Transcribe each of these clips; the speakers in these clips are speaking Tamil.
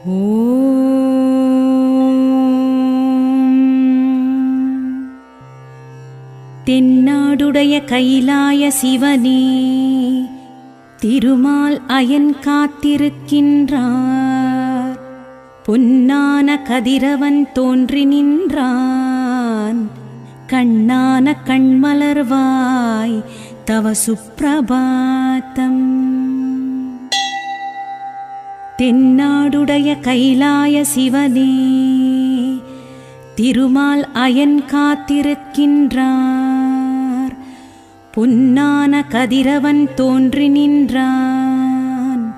தென்னாடுடைய கைலாய சிவனே, திருமால் அயன் காத்திருக்கின்றார். பொன்னான கதிரவன் தோன்றி நின்றான். கண்ணான கண்மலர்வாய் தவ சுப்ரபாதம். தென்னாடுடைய கைலாய சிவனே, திருமால் அயன் காத்திருக்கின்றார். பொன்னான கதிரவன் தோன்றி நின்றான்.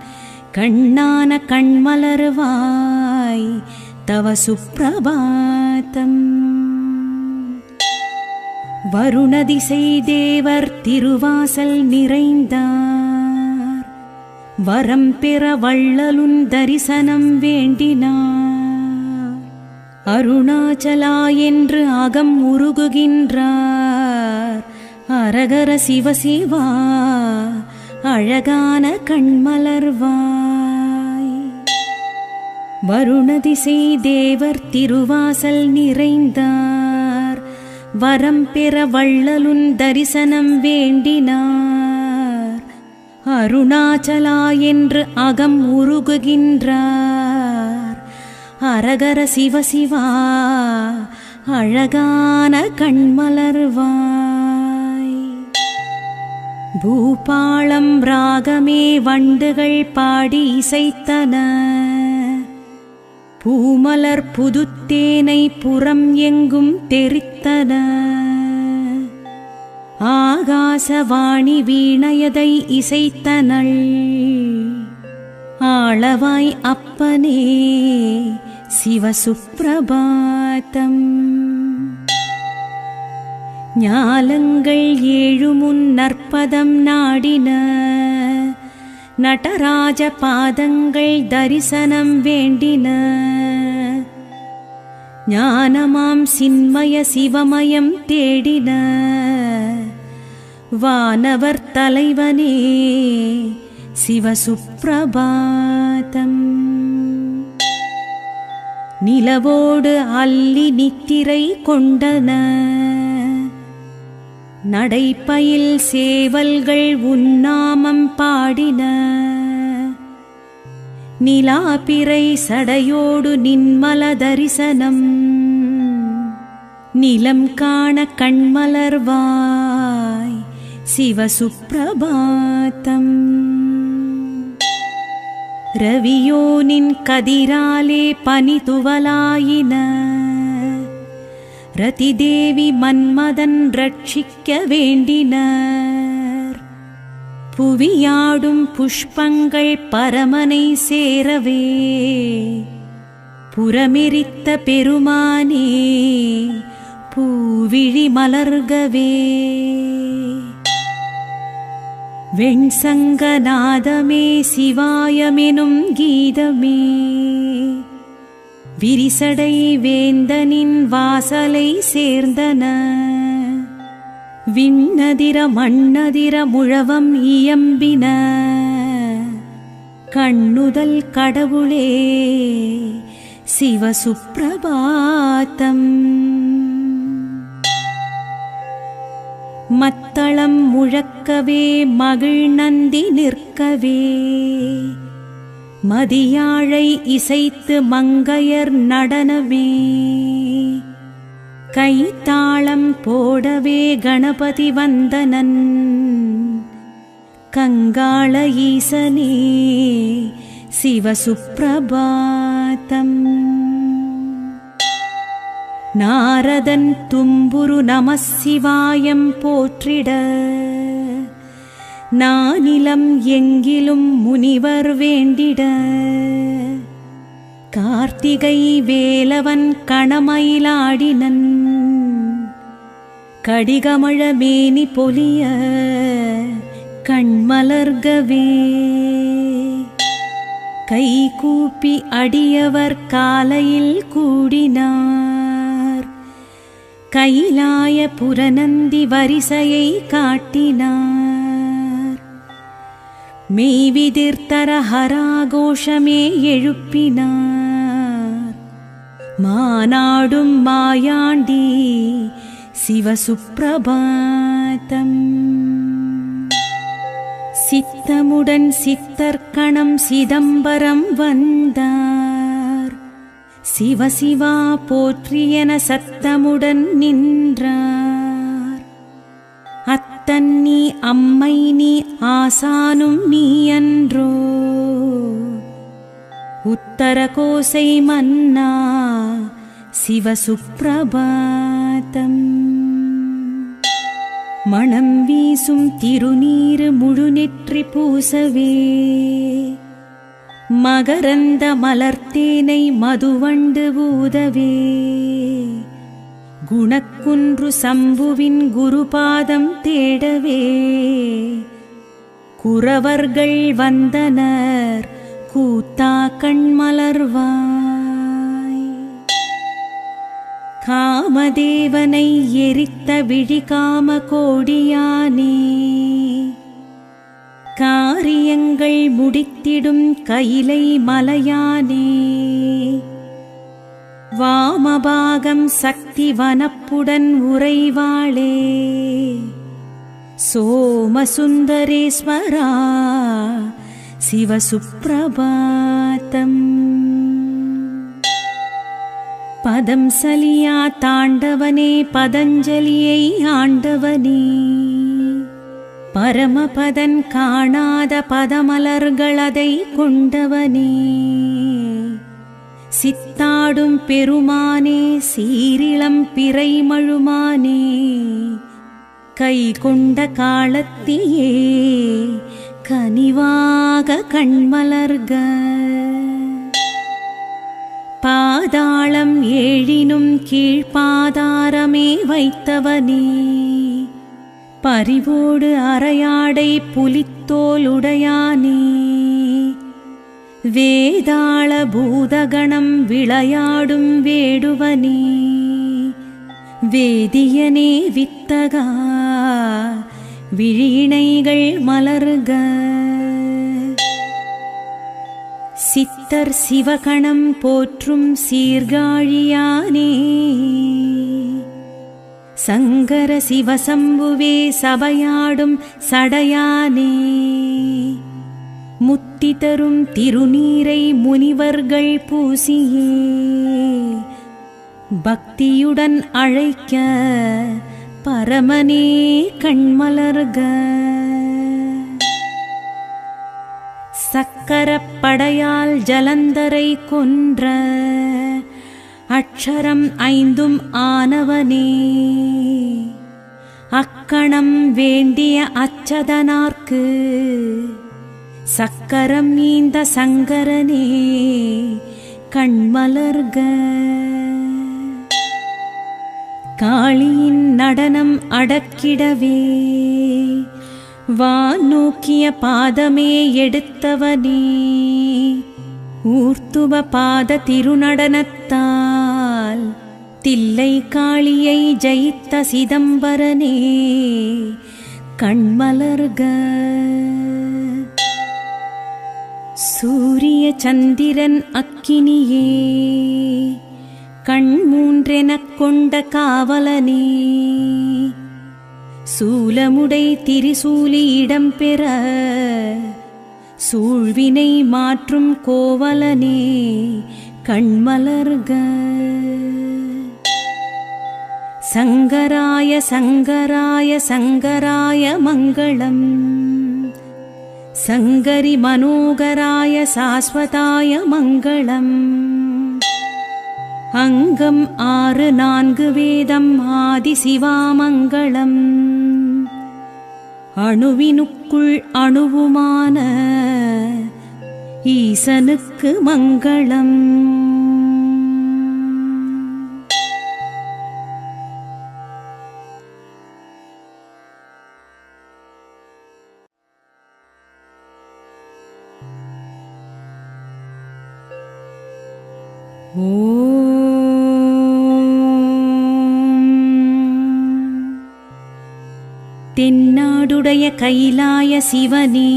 கண்ணான கண்மலர்வாய் தவ சுப்ரபாதம். வருணதிசை தேவர் திருவாசல் நிறைந்தார். வரம் பெற வள்ளலுன் தரிசனம் வேண்டினார். அருணாச்சலா என்று அகம் உருகுகின்றார். அரகர சிவசிவா அழகான கண்மலர்வாய். வருணதிசை தேவர் திருவாசல் நிறைந்தார். வரம் பெற வள்ளலுன் தரிசனம் வேண்டினார். அருணாச்சலா என்று அகம் உருகுகின்றார். அரகர சிவசிவா அழகான கண்மலர்வாய். பூபாளம் ராகமே வண்டுகள் பாடி இசைத்தன. பூமலர் புதுத்தேனை புறம் எங்கும் தெரித்தன. ஆகாசவாணி வீணையதை இசைத்தனள். ஆளவாய் அப்பனே சிவசுப்ரபாதம். ஞாலங்கள் ஏழுமுன் நற்பதம் நாடின. நடராஜ பாதங்கள் தரிசனம் வேண்டின. ஞானமாம் சின்மய சிவமயம் தேடின. வானவர் தலைவனே சிவசுப்ரபாதம். நிலவோடு அல்லி நித்திரை கொண்டன. நடைப்பயில் சேவல்கள் உன்னாமம் பாடின. நிலாபிறை சடையோடு நின்மல தரிசனம். நிலம் காண கண்மலர்வாய் சிவசுப்ரபாதம். ரவியோனின் கதிராலே பனிதுவலாயின. ரதிதேவி மன்மதன் ரட்சிக்க வேண்டினர். புவியாடும் புஷ்பங்கள் பரமனை சேரவே. புறமெரித்த பெருமானே பூவிழி மலர்கவே. வெண்சங்கநாதமே சிவாயமெனும் கீதமே. விரிசடை வேந்தனின் வாசலை சேர்ந்தன. விண்ணதிர மண்ணதிர முழவம் இயம்பின. கண்ணுதல் கடவுளே சிவசுப்ரபாதம். மத்தளம் முழக்கவே மகிழ் நந்தி நிற்கவே. மதியாழை இசைத்து மங்கையர் நடனமே. கைத்தாளம் போடவே கணபதி வந்தனன். கங்காள ஈசனே சிவசுப்ரபாதம். நாரதன் தும்புரு நமசிவாயம் போற்றிட. நானிலம் எங்கிலும் முனிவர் வேண்டிட. கார்த்திகை வேலவன் கணமயிலாடினன். கடிகமழ மேனி பொலிய கண்மலர்கவே. கைகூப்பி அடியவர் காலையில் கூடினார். கைலாய புரநந்தி வரிசையை காட்டினார். மெய்விதிர்த்தர ஹராகோஷமே எழுப்பினார். மானாடும் மாயாண்டி சிவசுப்ரபாதம். சித்தமுடன் சித்தர்க்கணம் சிதம்பரம் வந்தார். சிவசிவா போற்றியென சத்தமுடன் நின்றார். அத்தன் நீ அம்மை நீ ஆசானும் நீ அன்றோ, உத்தர கோசை மன்னா சிவசுப்ரபாதம். மணம் வீசும் திருநீரு முழுநெற்றி பூசவே, மகரந்த மலர்த்தேனை மதுவண்டு ஊதவே, குணக்குன்று சம்புவின் குருபாதம் தேடவே, குரவர்கள் வந்தனர் கூத்தா கண்மலர்வாய். காமதேவனை எரித்த விழிகாம கோடியானே, காரியங்கள் முடித்திடும் கைலை மலையானே, வாமபாகம் சக்தி வனப்புடன் உறைவாளே, சோமசுந்தரேஸ்வரா சிவசுப்ரபாதம். பதம் சலியா தாண்டவனே பதஞ்சலியை ஆண்டவனே, பரமபதன் காணாத பதமலர்களதை கொண்டவனே, சித்தாடும் பெருமானே சீரிளம் பிறைமழுமானே, கை கொண்ட காலத்தியே கனிவாக கண்மலர்க. பாதாளம் ஏழினும் கீழ்பாதாரமே வைத்தவனே, பரிவோடு அரையாடை புலித்தோலுடையானே, வேதாள பூதகணம் விளையாடும் வேடுவனே, வேதியனே வித்தகா விழிணைகள் மலர்க. சித்தர் சிவகணம் போற்றும் சீர்காழியானே, சங்கர சிவசம்புவே சபையாடும் சடையானே, முத்தி தரும் திருநீரை முனிவர்கள் பூசியே, பக்தியுடன் அழைக்க பரமனே கண்மலர்க. சக்கரப்படையால் ஜலந்தரை கொன்ற அக்ஷரம் ஐந்தும் ஆனவனே, அக்கணம் வேண்டிய அச்சதனார்க்கு சக்கரம் நீந்த சங்கரனே கண்மலர்க. காளியின் நடனம் அடக்கிடவே, வான் நோக்கிய பாதமே எடுத்தவனே, ஊர்த்துவ பாத திருநடனத்தால் தில்லை காளியை ஜெயித்த சிதம்பரனே கண்மலர்க. சூரிய சந்திரன் அக்கினியே, கண் மூன்றெனக் கொண்ட காவலனே, சூலமுடை திரிசூலி இடம்பெற சூழ்வினை மாற்றும் கோவலனே கண்மலர்க. சங்கராய சங்கராய சங்கராய மங்களம், சங்கரி மனோகராய சாஸ்வதாய மங்களம். அங்கம் 6 4 வேதம் ஆதி சிவாமங்களம், அணுவினுக்குள் அணுவுமான ஈசனுக்கு மங்களம். தென்னாடுடைய கைலாய சிவனே,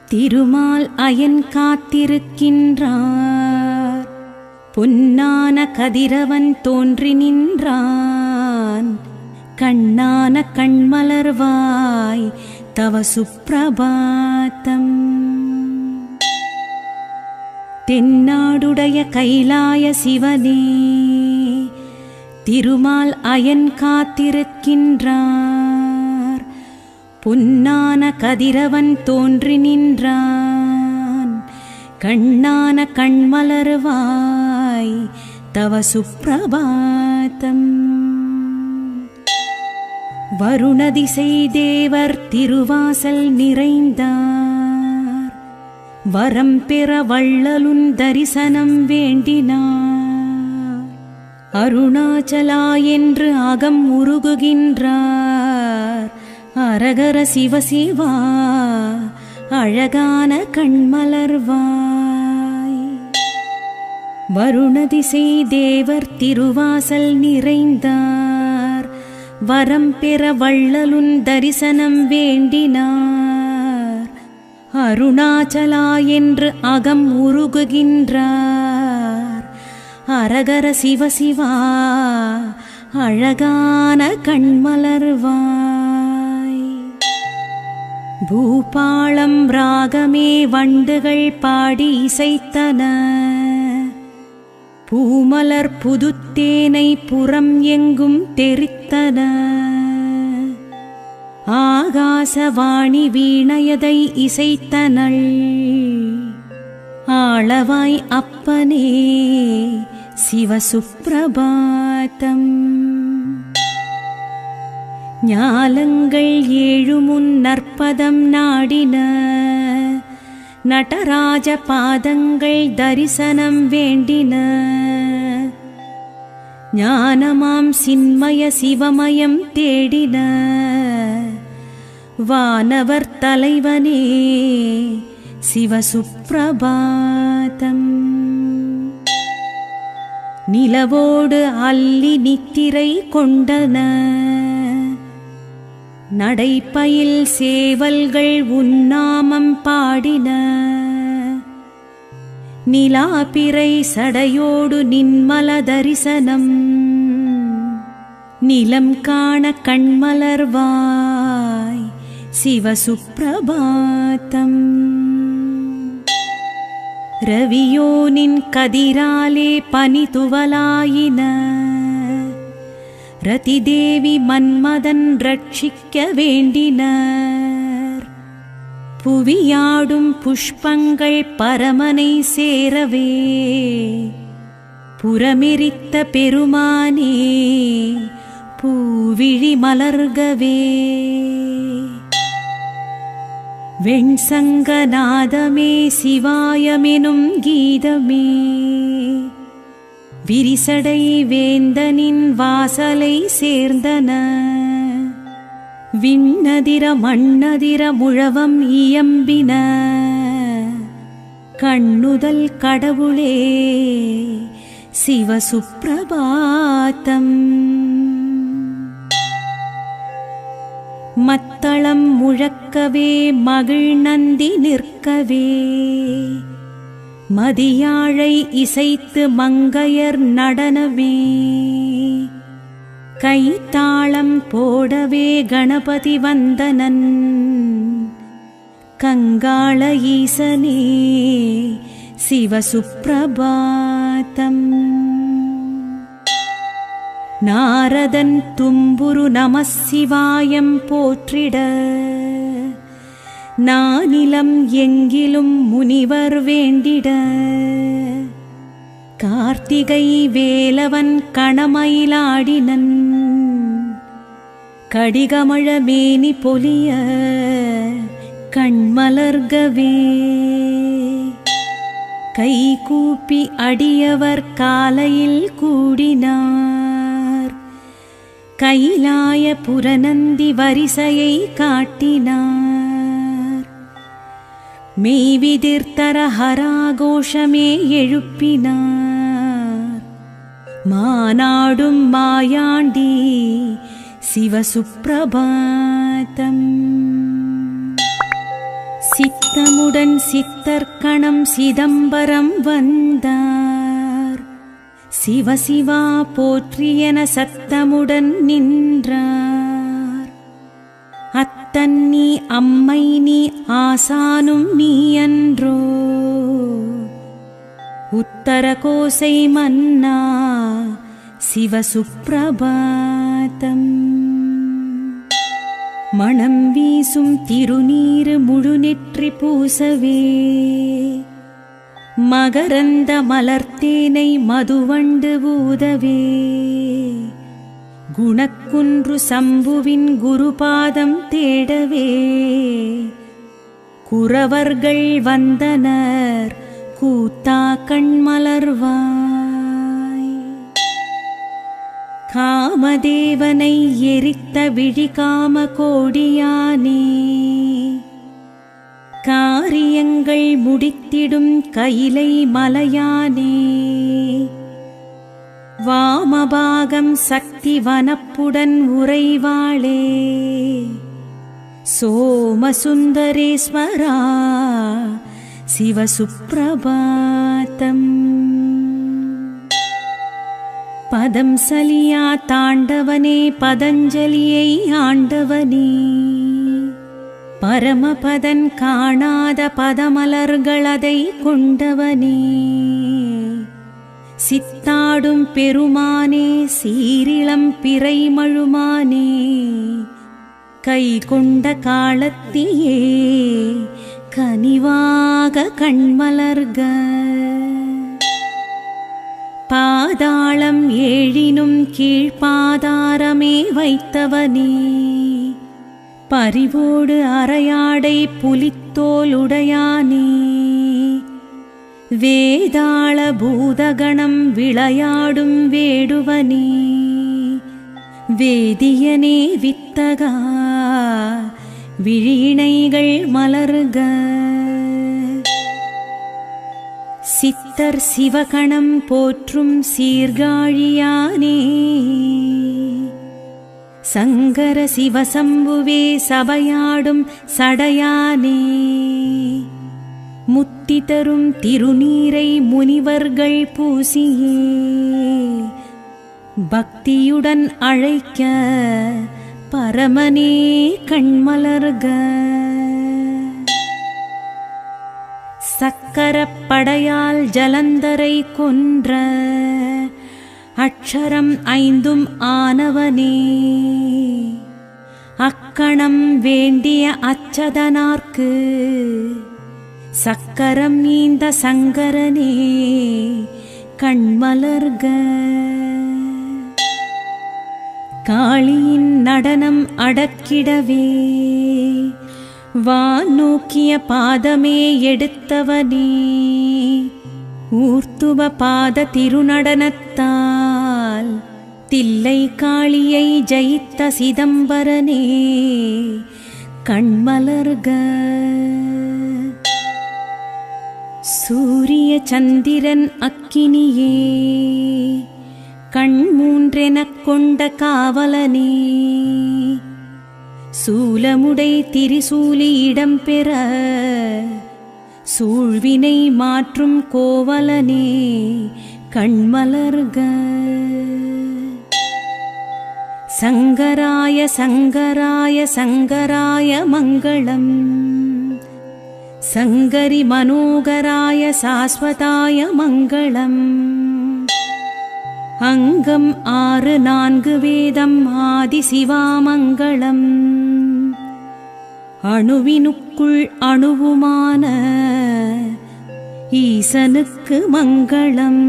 திருமால் அயன் காத்திருக்கின்றார். பொன்னான கதிரவன் தோன்றி நின்றான். கண்ணான கண்மலர்வாய் தவ சுப்ரபாதம். தென்னாடுடைய கைலாய சிவனே, திருமால் அயன் காத்திருக்கின்றார். பொன்னான கதிரவன் தோன்றி நின்றான். கண்ணான கண்மலர்வாய் தவ சுப்ரபாதம். வருணதிசை தேவர் திருவாசல் நிறைந்தார். வரம் பெற வள்ளலுன் தரிசனம் வேண்டினார். அருணாச்சலா என்று அகம் உருகுகின்றார். அரகர சிவசிவா அழகான கண்மலர்வாய். வருணதிசை தேவர் திருவாசல் நிறைந்தார். வரம் பெற வள்ளலுன் தரிசனம் வேண்டினார். அருணாச்சலா என்று அகம் உருகுகின்றார். அரகர சிவசிவா அழகான கண்மலர்வாய். பூபாளம் ராகமே வண்டுகள் பாடி இசைத்தன. பூமலர் புதுத்தேனை புறம் எங்கும் தெரித்தன. ஆகாசவாணி வீணையதை இசைத்தனள். ஆளவாய் அப்பனே சிவசுப்ரபாதம். ஞாலங்கள் ஏழுமுன் நற்பதம் நாடின. நடராஜ பாதங்கள் தரிசனம் வேண்டின. ஞானமாம் சின்மய சிவமயம் தேடின. வானவர் தலைவனே சிவசுப்ரபாதம். நிலவோடு அல்லி நித்திரை கொண்டன. நடைப்பயில் சேவல்கள் உன்னாமம் பாடின. நிலாபிறை சடையோடு நின்மல தரிசனம். நிலம் காண கண்மலர்வாய் சிவசுப்ரபாதம். ரவியோனின் கதிராலே பனிதுவலாயின. ரதிதேவி மன்மதன் ரட்சிக்க வேண்டினர். புவியாடும் புஷ்பங்கள் பரமனை சேரவே. புறமெரித்த பெருமானே பூவிழி மலர்கவே. வெண்சங்கநாதமே சிவாயமெனும் கீதமே. விரிசடை வேந்தனின் வாசலை சேர்ந்தன. விண்ணதிர மண்ணதிர முழவம் இயம்பின. கண்ணுதல் கடவுளே சிவசுப்ரபாதம். மத்தளம் முழக்கவே மகிழ் நந்தி நிற்கவே. மதியாழை இசைத்து மங்கையர் நடனமே. கைத்தாளம் போடவே கணபதி வந்தனன். கங்காள ஈசனே சிவசுப்ரபாதம். நாரதன் தும்புரு நமசிவாயம் போற்றிட. நானிலம் எங்கிலும் முனிவர் வேண்டிட. கார்த்திகை வேலவன் கணமயிலாடினன். கடிகமழ மேனி பொலிய கண்மலர்கவே. கைகூப்பி அடியவர் காலையில் கூடினார். கைலாய புரநந்தி வரிசையை காட்டினார். மெய்விதிர்த்தர ஹராகோஷமே எழுப்பினார். மானாடும் மாயாண்டி சிவசுப்ரபாதம். சித்த சித்தமுடன் சித்தர்க்கணம் சிதம்பரம் வந்தார். சிவசிவா போற்றியென சத்தமுடன் நின்றார். அத்தன் நீ அம்மை நீ ஆசானும் நீ அன்றோ, உத்தர கோசை மன்னா சிவசுப்ரபாதம். மணம் வீசும் திருநீரு முழுநெற்றி பூசவே, மகரந்த மலர்த்தேனை மதுவண்டு ஊதவே, குணக்குன்று சம்புவின் குருபாதம் தேடவே, குரவர்கள் வந்தனர் கூத்தா கண்மலர்வாய். காமதேவனை எரித்த விழிகாம கோடியானே, காரியங்கள் முடித்திடும் கையிலை மலையானே, வாமபாகம் சக்தி வனப்புடன் உறைவாளே, சோமசுந்தரேஸ்வரா சிவசுப்ரபாதம். பதம் சலியா தாண்டவனே பதஞ்சலியை ஆண்டவனே, பரமபதன் காணாத பதமலர்களதை கொண்டவனே, சித்தாடும் பெருமானே சீரிளம் பிறைமழுமானே, கை கொண்ட காலத்தியே கனிவாக கண்மலர்க. பாதாளம் ஏழினும் கீழ்பாதாரமே வைத்தவனே, பரிவோடு அரையாடை புலித்தோலுடையானே, வேதாள பூதகணம் விளையாடும் வேடுவனே, வேதியனே வித்தகா விழியிணைகள் மலர்க. சித்தர் சிவகணம் போற்றும் சீர்காழியானே, சங்கர சிவசம்புவே சபையாடும் சடையானே, முத்தி தரும் திருநீரை முனிவர்கள் பூசியே, பக்தியுடன் அழைக்க பரமனே கண்மலர்க. சக்கரப்படையால் ஜலந்தரை கொன்ற அக்ஷரம் ஐந்தும் ஆனவனே, அக்கணம் வேண்டிய அச்சதனார்க்கு சக்கரம் நீந்த சங்கரனே கண்மலர்க. காளியின் நடனம் அடக்கிடவே, வான் நோக்கிய பாதமே எடுத்தவனே, ஊர்த்துவ பாத திருநடனத்தால் தில்லை காளியை ஜெயித்த சிதம்பரனே கண்மலர்க. சூரிய சந்திரன் அக்கினியே, கண் மூன்றெனக் கொண்ட காவலனே, சூலமுடை திரிசூலி இடம்பெற சூழ்வினை மாற்றும் கோவலனே கண்மலர்க. சங்கராய சங்கராய சங்கராய மங்களம், சங்கரி மனோகராய சாஸ்வதாய மங்களம். அங்கம் 6 4 வேதம் ஆதி சிவாமங்களம், அணுவினுக்குள் அணுவுமான ஈசனுக்கு மங்களம்.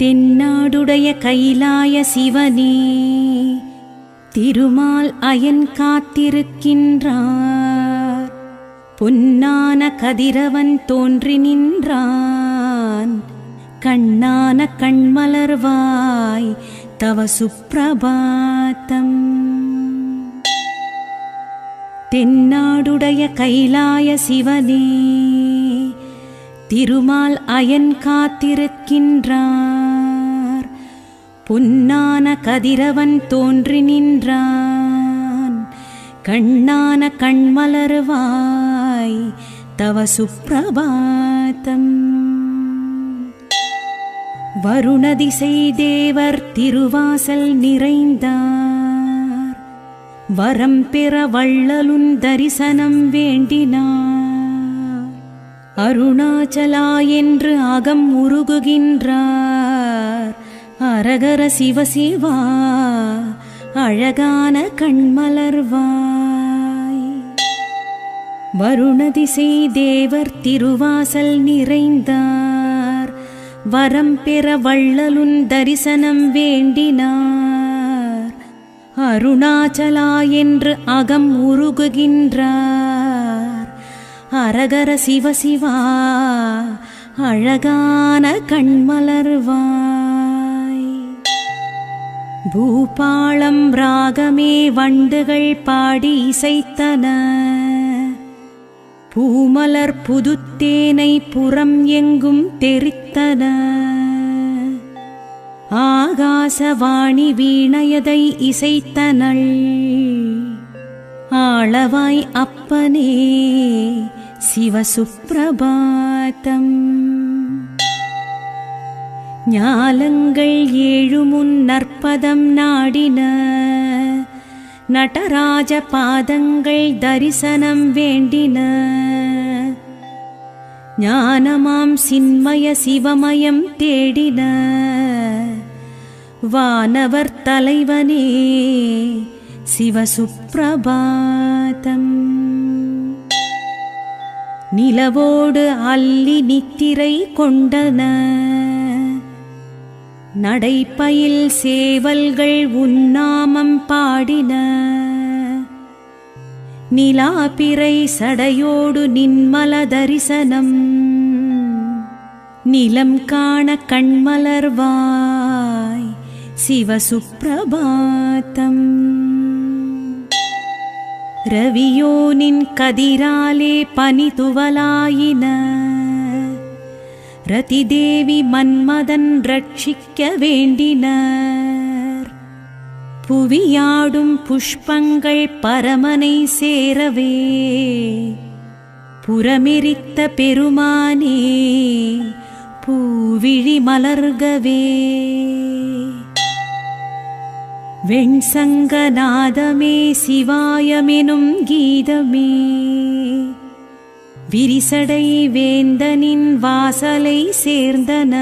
தென்னாடுடைய கைலாய சிவனே, திருமால் அயன் காத்திருக்கின்றார். பொன்னான கதிரவன் தோன்றி நின்றான், கண்ணான கண்மலர்வாய் तव सुप्रभातम् தென்னாடுடைய கைலாய சிவனே திருமால் அயன் காத்திருக்கின்றார் பொன்னான கதிரவன் தோன்றி நின்றான் கண்ணான கண்மலர்வாய் தவ சுப்பிரபாதம் வருணதிசை தேவர் திருவாசல் நிறைந்தார் வரம் பெற வள்ளலுன் தரிசனம் வேண்டினார் அருணாச்சலா என்று அகம் உருகுகின்றார் அரகர சிவசிவா அழகான கண்மலர்வாய் வருணதிசை தேவர் திருவாசல் நிறைந்தார் வரம் பெற வள்ளலுன் தரிசனம் வேண்டினார் அருணாச்சலா என்று அகம் உருகுகின்றார் அரகர சிவசிவா அழகான கண்மலர்வாய் பூபாளம் ராகமே வண்டுகள் பாடி இசைத்தன பூமலர் புதுத்தேனை புறம் எங்கும் தெரித்தன ஆகாசவாணி வீணையதை இசைத்தனள் ஆளவாய் அப்பனே சிவசுப்பிரபாதம் ஞாலங்கள் ஏழுமுன் நற்பதம் நாடின நடராஜ பாதங்கள் தரிசனம் வேண்டின ஞானமாம் சின்மய சிவமயம் தேடின வானவர் தலைவனே சிவசுப்பிரபாதம் நிலவோடு அல்லி நித்திரை கொண்டன நடைப்பயில் சேவல்கள் உன்னாமம் பாடின நிலாபிறை சடையோடு நின்மல தரிசனம் நிலம் காண கண்மலர்வாய் சிவசுப்பிரபாதம் ரவியோனின் கதிராலே பனிதுவலாயின ரதிதேவி மன்மதன் ரட்சிக்க வேண்டினர் புவியாடும் புஷ்பங்கள் பரமனை சேரவே புறமெரித்த பெருமானே பூவிழி மலர்கவே வெண்சங்கநாதமே சிவாயமெனும் கீதமே விரிசடை வேந்தனின் வாசலை சேர்ந்தன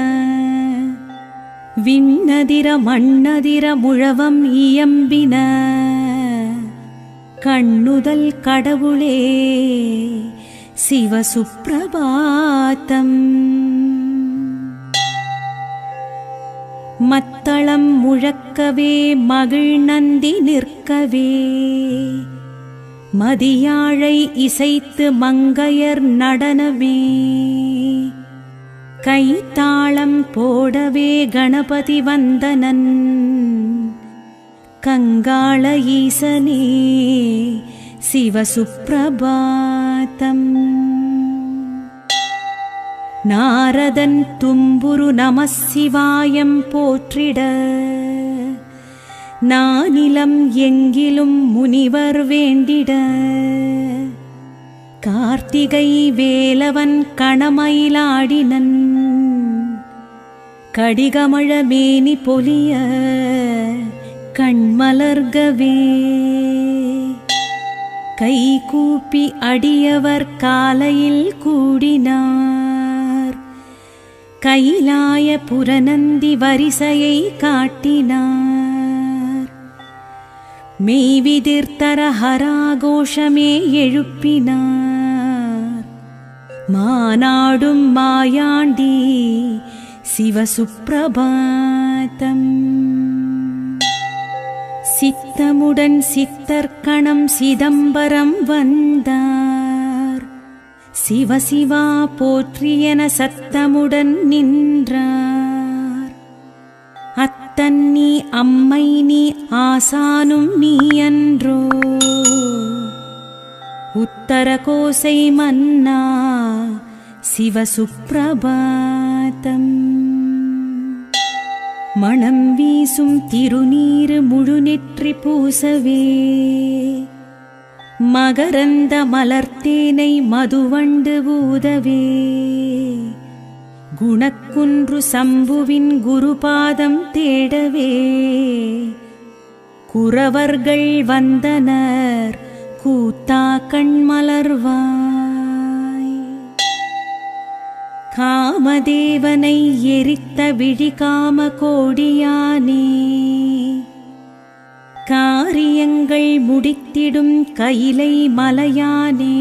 விண்ணதிர மண்ணதிர முழவம் இயம்பின கண்ணுதல் கடவுளே சிவசுப்பிரபாதம் மத்தளம் முழக்கவே மகிழ் நந்தி நிற்கவே மதியாழை இசைத்து மங்கையர் நடனமே கைத்தாளம் போடவே கணபதி வந்தனன் கங்காள ஈசனே சிவசுப்பிரபாதம் நாரதன் தும்புரு நமசிவாயம் போற்றிட நானிலம் எங்கிலும் முனிவர் வேண்டிட கார்த்திகை வேலவன் கணமயிலாடினன் கடிகமழ மேனி பொலிய கண்மலர்கவே கை கூப்பி அடியவர் காலையில் கூடினார் கைலாய புரநந்தி வரிசையை காட்டினார் மெய்விதிர்த்தர ஹராகோஷமே எழுப்பினார் மாநாடும் மாயாண்டி சிவசுப்பிரபாதம் சித்தமுடன் சித்தர்கணம் சிதம்பரம் வந்தார் சிவசிவா போற்றியென சத்தமுடன் நின்றார் ஆத்தன் நீ அம்மை நீ ஆசானும் நீ அன்றோ உத்தர கோசை மன்னா சிவசுப்ரபாதம். மணம் வீசும் திருநீரு முழுநெற்றி பூசவே மகரந்த மலர்த்தேனை மதுவண்டு ஊதவே குணக்குன்று சம்புவின் குருபாதம் தேடவே குரவர்கள் வந்தனர் கூத்தா கண்மலர்வாய். காமதேவனை எரித்த விழிகாம கோடியானே காரியங்கள் முடித்திடும் கைலை மலையானே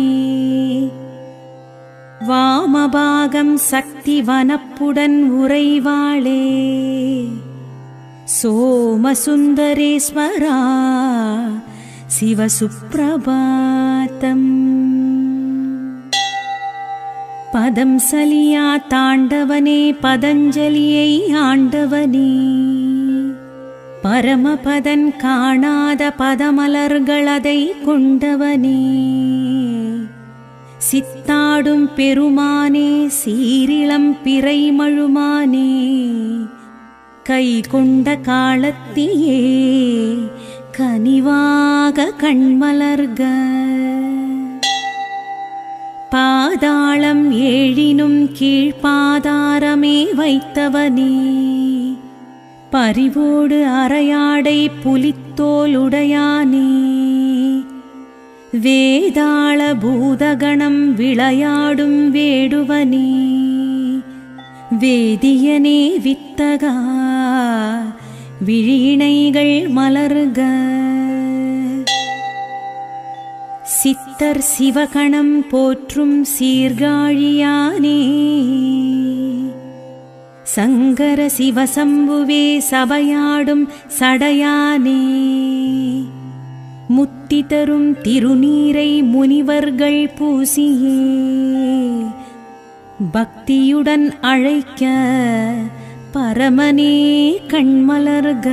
வாமபாகம் சக்தி வனப்புடன் உறைவாளே சோமசுந்தரேஸ்வரா சிவசுப்ரபாதம். பதம் சலியா தாண்டவனே பதஞ்சலியை ஆண்டவனே பரமபதன் காணாத பதமலர்களதை கொண்டவனே சித்தாடும் பெருமானே சீரிளம் பிறைமழுமானே கை கொண்ட காலத்தியே கனிவாக கண்மலர்க. பாதாளம் ஏழினும் கீழ்பாதாரமே வைத்தவனே பரிவோடு அரையாடை புலித்தோலுடையானே வேதாள பூதகணம் விளையாடும் வேடுவனே வேதியனே வித்தகா விழிணைகள் மலர்க. சித்தர் சிவகணம் போற்றும் சீர்காழியானே சங்கர சிவசம்புவே சபையாடும் சடையானே முத்தி தரும் திருநீரை முனிவர்கள் பூசியே பக்தியுடன் அழைக்க பரமனே கண்மலர்க.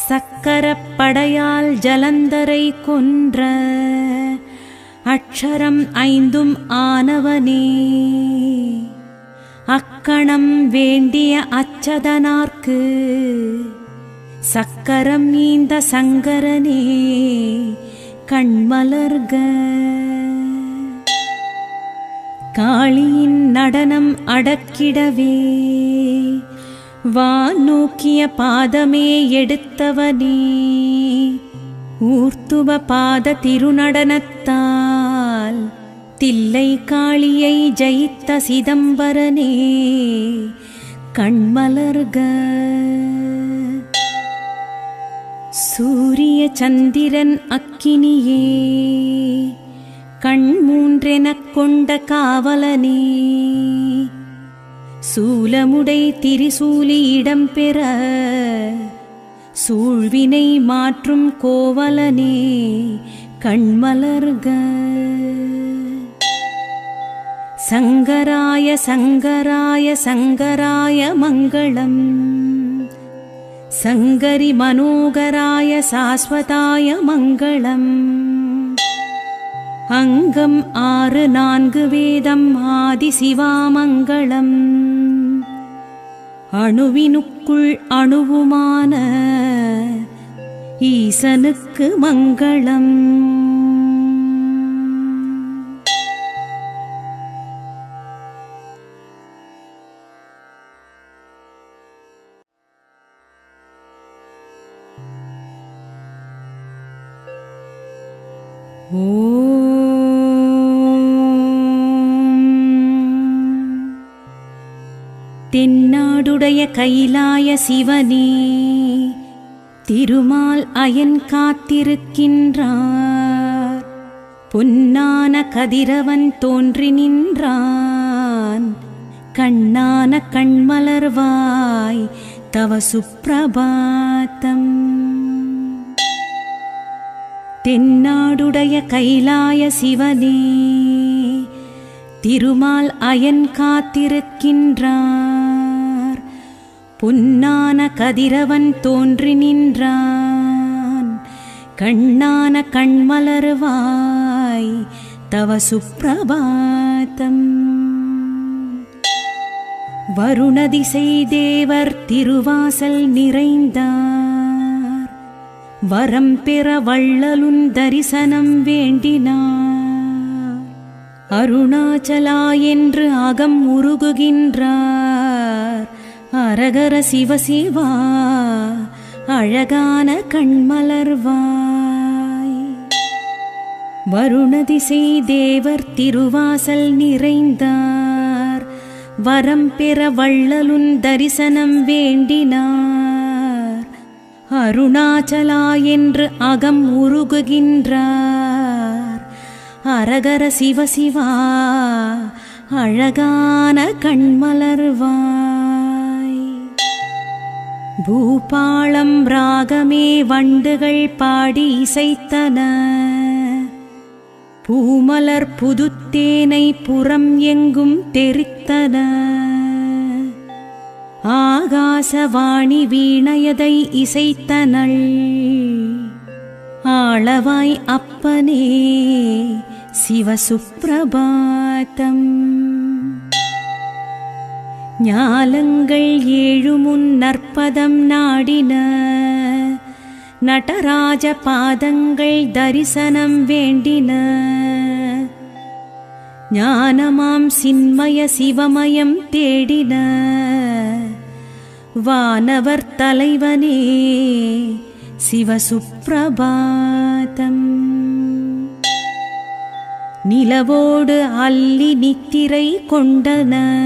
சக்கரப்படையால் ஜலந்தரை கொன்ற அக்ஷரம் ஐந்தும் ஆனவனே அக்கணம் வேண்டிய அச்சதனார்க்கு சக்கரம் நீந்த சங்கரனே கண்மலர்க. காளியின் நடனம் அடக்கிடவே வான் நோக்கிய பாதமே எடுத்தவனே ஊர்த்துவ பாத திருநடனத்தால் தில்லை காளியை ஜெயித்த சிதம்பரனே கண்மலர்க. சூரிய சந்திரன் அக்கினியே கண் மூன்றெனக் கொண்ட காவலனே சூலமுடை திரிசூலி இடம்பெற சூழ்வினை மாற்றும் கோவலனே கண்மலர்க. சங்கராய சங்கராய சங்கராய மங்களம் சங்கரி மனோகராய சாஸ்வதாய மங்களம். அங்கம் 6 4 வேதம் ஆதி சிவாமங்களம் அணுவினுக்குள் அணுவுமான ஈசனுக்கு மங்களம். தென்னாடுடைய கைலாய சிவனே திருமால் அயன் காத்திருக்கின்றார் பொன்னான கதிரவன் தோன்றி நின்றான் கண்ணான கண்மலர்வாய் தவ சுப்ரபாதம். தென்னாடுடைய கைலாய சிவனே திருமால் அயன் காத்திருக்கின்றான் பொன்னான கதிரவன் தோன்றி நின்றான். கண்ணான கண்மலர்வாய் தவ சுப்பிரபாதம். வருணதிசை தேவர் திருவாசல் நிறைந்தார். வரம் பெற வள்ளலுன் தரிசனம் வேண்டினார். அருணாச்சலா என்று அகம் உருகுகின்றார். அரகர சிவசிவா அழகான கண்மலர்வாய். வருணதிசை தேவர் திருவாசல் நிறைந்தார். வரம் பெற வள்ளலுன் தரிசனம் வேண்டினார். அருணாச்சலா என்று அகம் உருகுகின்றார். அரகர சிவசிவா அழகான கண்மலர்வாய். பூபாளம் ராகமே வண்டுகள் பாடி இசைத்தன. பூமலர் புதுத்தேனை புறம் எங்கும் தெரித்தன. ஆகாசவாணி வீணையதை இசைத்தனள். ஆளவாய் அப்பனே சிவசுப்பிரபாதம். ஞாலங்கள் ஏழுமுன் நற்பதம் நாடின. நடராஜ பாதங்கள் தரிசனம் வேண்டின. ஞானமாம் சின்மய சிவமயம் தேடின. வானவர் தலைவனே சிவசுப்பிரபாதம். நிலவோடு அல்லி நித்திரை கொண்டன.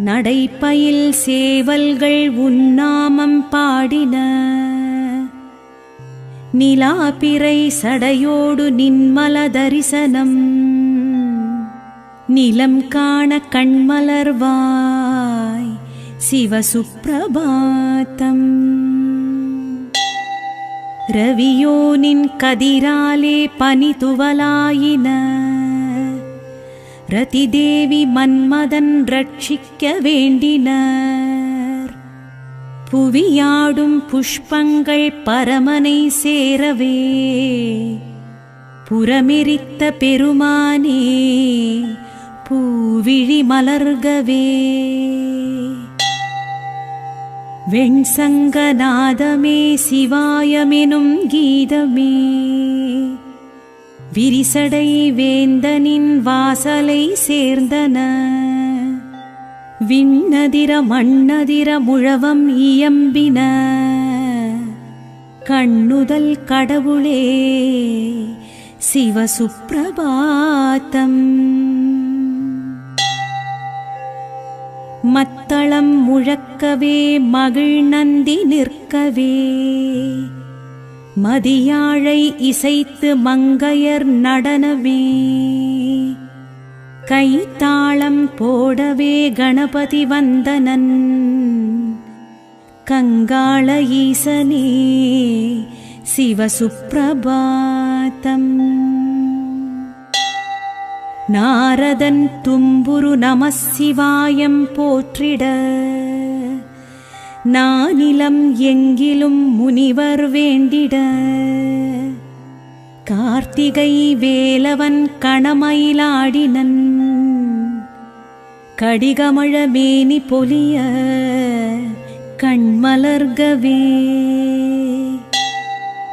நடைப்பயில் சேவல்கள் உன்னாமம் பாடின. நிலாபிறை சடையோடு நின்மல தரிசனம். நிலம் காண கண்மலர்வாய் சிவசுப்பிரபாதம். ரவியோனின் கதிராலே பனி துவலாயின. ரதிதேவி மன்மதன் ரட்சிக்க வேண்டினர். புவியாடும் புஷ்பங்கள் பரமனை சேரவே. புறமெரித்த பெருமானே பூவிழி மலர்கவே. வெண்சங்கநாதமே சிவாயமெனும் கீதமே. விரிசடை வேந்தனின் வாசலை சேர்ந்தன. விண்ணதிர மண்ணதிர முழவம் இயம்பின. கண்ணுதல் கடவுளே சிவசுப்பிரபாதம். மத்தளம் முழக்கவே மகிழ் நந்தி நிற்கவே. மதியாழை இசைத்து மங்கையர் நடனமே. கைத்தாளம் போடவே கணபதி வந்தனன். கங்காள ஈசனே சிவசுப்பிரபாதம். நாரதன் தும்புரு நமசிவாயம் போற்றிட. நானிலம் எங்கிலும் முனிவர் வேண்டிட. கார்த்திகை வேலவன் கணமயிலாடினன். கடிகமழ மேனி பொலிய கண்மலர்கவே.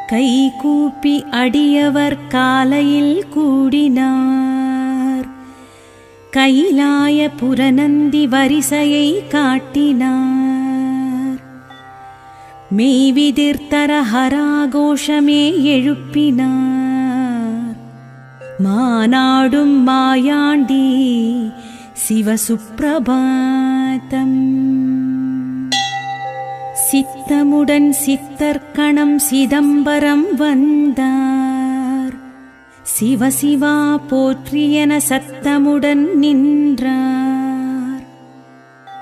கை கூப்பி அடியவர் காலையில் கூடினார். கைலாய புரநந்தி வரிசையை காட்டினார். மெய்விதிர்த்தர ஹராகோஷமே எழுப்பினார். மானாடும் மாயாண்டி சிவசுப்பிரபாதம். சித்தமுடன் சித்தர்க்கணம் சிதம்பரம் வந்தார். சிவசிவா போற்றியென சத்தமுடன் நின்றார்.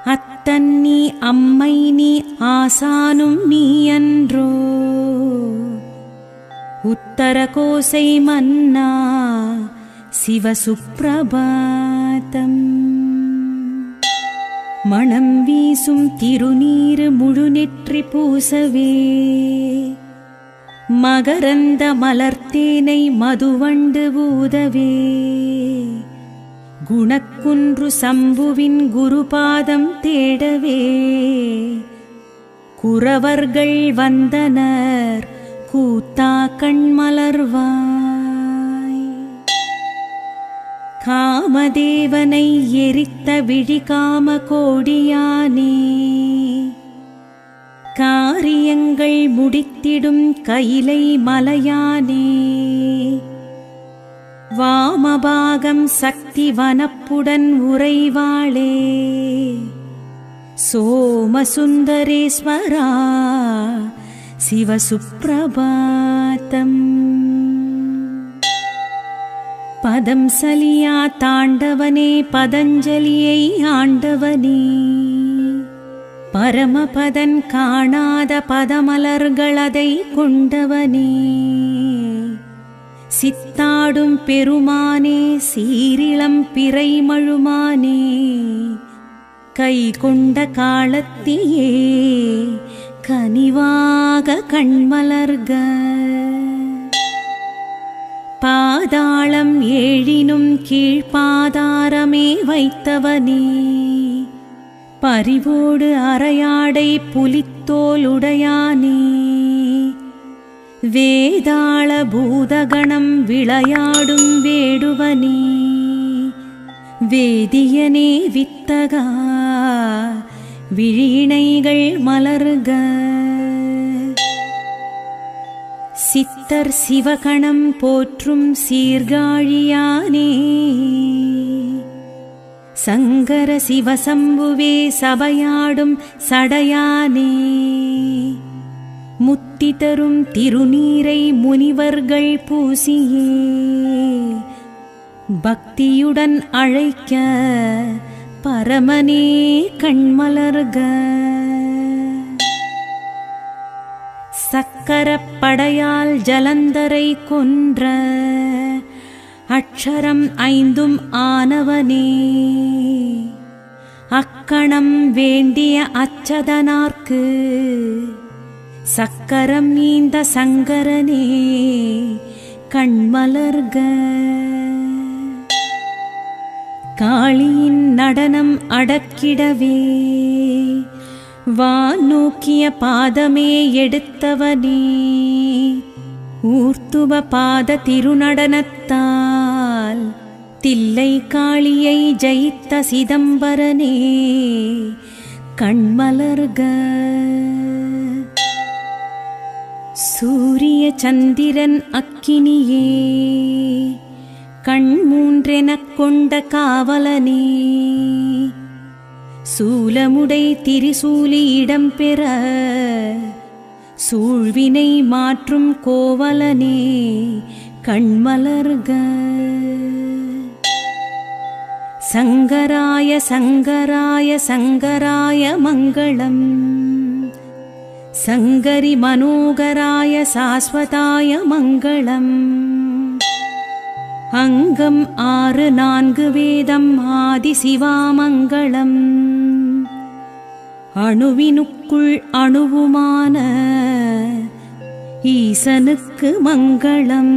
அத்தன் நீ அம்மை நீ ஆசானும் நீ அன்றோ. உத்தர கோசை மன்னா சிவசுப்பிரபாதம். மணம் வீசும் திருநீறு முழுநெற்றி பூசவே மகரந்த மலர்த்தேனை மதுவண்டு ஊதவே குணக்குன்று சம்புவின் குருபாதம் தேடவே குரவர்கள் வந்தனர் கூத்தா கண்மலர்வாய். காமதேவனை எரித்த விழிகாம கோடியானே காரியங்கள் முடித்திடும் கைலை மலையானே வாமபாகம் சக்தி வனப்புடன் உறைவாளே சோமசுந்தரேஸ்வரா சிவசுப்ரபாதம். பதம் சலியா தாண்டவனே பதஞ்சலியை ஆண்டவனே பரமபதன் காணாத பதமலர்களதை கொண்டவனே சித்தாடும் பெருமானே சீரிளம் பிறைமழுமானே கை கொண்ட காலத்தியே கனிவாக கண்மலர்க. பாதாளம் ஏழினும் கீழ்பாதாரமே வைத்தவனே பரிவோடு அரையாடை புலித்தோலுடையானே வேதாள பூதகணம் விளையாடும் வேடுவனே வேதியனே வித்தகா விழிணைகள் மலர்க. சித்தர் சிவகணம் போற்றும் சீர்காழியானே சங்கர சிவசம்புவே சபையாடும் சடையானே முத்தி தரும் திருநீரை முனிவர்கள் பூசியே பக்தியுடன் அழைக்க பரமனே கண்மலர்க. சக்கரப்படையால் ஜலந்தரை கொன்ற அக்ஷரம் 5 ஆனவனே அக்கணம் வேண்டிய அச்சதனார்க்கு சக்கரம் ஈந்த சங்கரனே கண்மலர்க. காளியின் நடனம் அடக்கிடவே வான் நோக்கிய பாதமே எடுத்தவனே ஊர்த்துவ பாத திருநடனத்தால் தில்லை காளியை ஜெயித்த சிதம்பரனே கண்மலர்க. சூரிய சந்திரன் அக்கினியே கண் 3 கொண்ட காவலனே சூலமுடை திரிசூலி இடம்பெற சூழ்வினை மாற்றும் கோவலனே கண்மலர்க. சங்கராய சங்கராய சங்கராய மங்களம் சங்கரி மனோகராய சாஸ்வதாய மங்களம். அங்கம் 6 4 வேதம் ஆதி சிவாமங்களம் அணுவினுக்குள் அணுவுமான ஈசனுக்கு மங்களம்.